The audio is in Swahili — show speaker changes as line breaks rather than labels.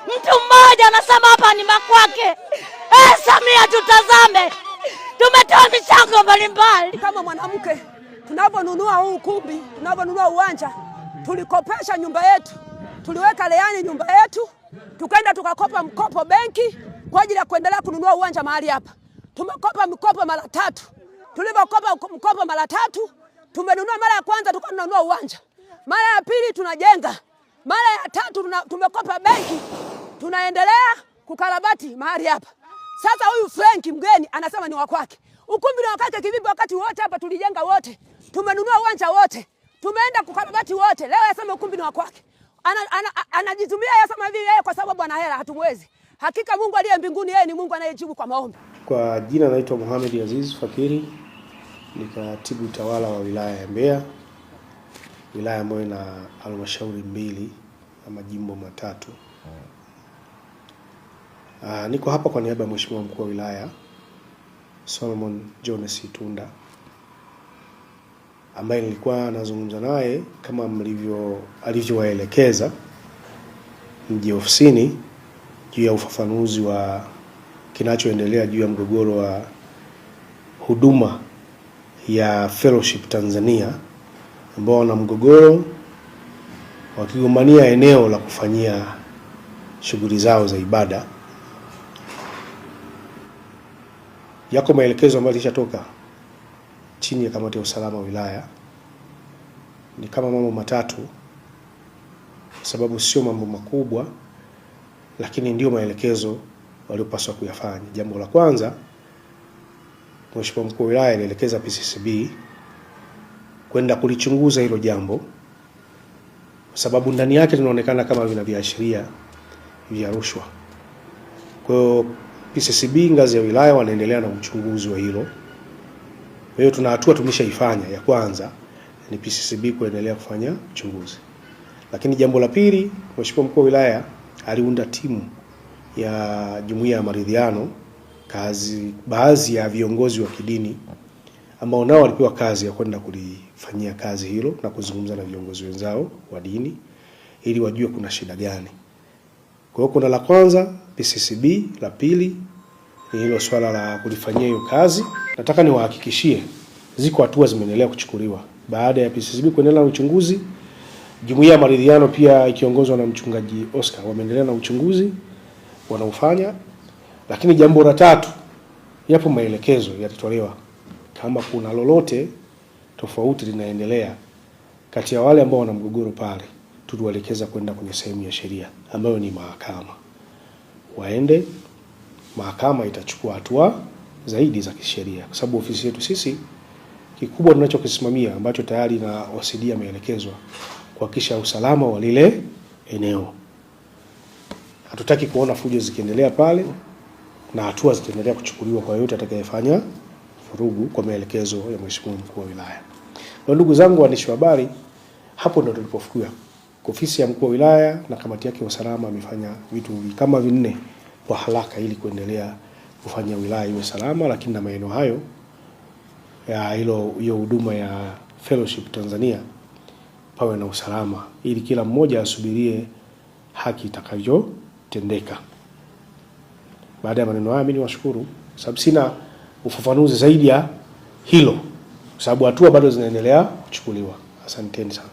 Mtu mmoja anasema hapa ni makwake. Samia tutazame. Tumetoa michango mbalimbali.
Kama mwanamke tunaponunua huu ukumbi, tunaponunua uwanja, tulikopesha nyumba yetu. Tuliweka leani nyumba yetu, tukaenda tukakopa mkopo benki kwa ajili ya kuendelea kununua uwanja mahali hapa. Tumekopa mkopo mara 3. Tulipokopa mkopo mara 3, tumenunua mara ya kwanza tukanunua uwanja. Mara ya pili tunajenga. Mara ya 3 tumekopa benki. Tunaendelea kukarabati mahali hapa. Sasa huyu Frank mgeni anasema ni wa kwake. Ukumbi ni wa kwake kivipi wakati wote hapa tulijenga wote? Tumenunua uwanja wote. Tumeenda kukarabati wote. Leo anasema ukumbi ni wa kwake. Anajitumia yasema hivi yeye kwa sababu ana hela, hatumwezi. Hakika Mungu aliye mbinguni yeye ni Mungu anayejibu kwa maombi.
Kwa jina naitwa Mohamed Aziz Fakiri, ni katibu tawala wa wilaya ya Mbeya. Wilaya ambayo ina halmashauri 2 na majimbo 3. Niko hapa kwa niaba ya Mheshimiwa Mkuu wa Wilaya Solomon Jones Itunda, ambaye nilikuwa nazungumza naye kama alivyowaelekeza mje ofisini juu ya ufafanuzi wa kinachoendelea juu ya mgogoro wa huduma ya Fellowship Tanzania, ambao wana mgogoro wakigombania eneo la kufanyia shughuli zao za ibada. Yako maelekezo ambayo yalishatoka chini ya kamati ya usalama wa wilaya. Ni kama mambo 3, sababu sio mambo makubwa, lakini ndio maelekezo waliopaswa kuyafanya. Jambo la kwanza, Mheshimiwa Mkuu wa Wilaya alielekeza PCCB kwenda kulichunguza hilo jambo, sababu ndani yake linaonekana kama vina viashiria vya rushwa. Kwa hiyo PCCB ngazi ya wilaya wanaendelea na uchunguzi wa hilo. Kwa hiyo tuna hatua tumeshaifanya. Ya kwanza ni PCCB kuendelea kufanya uchunguzi. Lakini jambo la pili, Mheshimiwa Mkuu wa Wilaya aliunda timu ya Jumuiya ya Maridhiano, baadhi ya viongozi wa kidini ambao nao walipewa kazi ya kwenda kulifanyia kazi hilo na kuzungumza na viongozi wenzao wa dini ili wajue kuna shida gani. Kwa hiyo kuna la kwanza PCCB, la pili ni hilo swala la kulifanyia hiyo kazi. Nataka niwahakikishie ziko hatua zimeendelea kuchukuliwa. Baada ya PCCB kuendelea na uchunguzi, Jumuiya ya Maridhiano pia ikiongozwa na mchungaji Oscar wameendelea na uchunguzi wanaofanya. Lakini jambo la 3, yapo maelekezo yalitolewa kama kuna lolote tofauti linaendelea kati ya wale ambao wana mgogoro pale, tuliwaelekeza kwenda kwenye sehemu ya sheria ambayo ni mahakama. Waende mahakama, itachukua hatua zaidi za kisheria, kwa sababu ofisi yetu sisi kikubwa tunachokisimamia ambacho tayari na wasidia ameelekezwa kuhakikisha usalama wa lile eneo. Hatutaki kuona fujo zikiendelea pale, na hatua zitaendelea kuchukuliwa kwa yote atakayefanya vurugu kwa maelekezo ya Mheshimiwa Mkuu wa Wilaya. Na ndugu zangu waandishi wa habari, hapo ndo tulipofikia. Ofisi ya Mkuu wa Wilaya na kamati yake ya usalama amefanya vitu kama 4 kwa haraka ili kuendelea kufanya wilaya iwe salama, lakini na maeneo hayo ya hiyo huduma ya Fellowship Tanzania pawe na usalama, ili kila mmoja asubirie haki itakavyotendeka. Baada ya maneno haya, mimi niwashukuru, sababu sina ufafanuzi zaidi ya hilo, sababu hatua bado zinaendelea kuchukuliwa. Asanteni sana.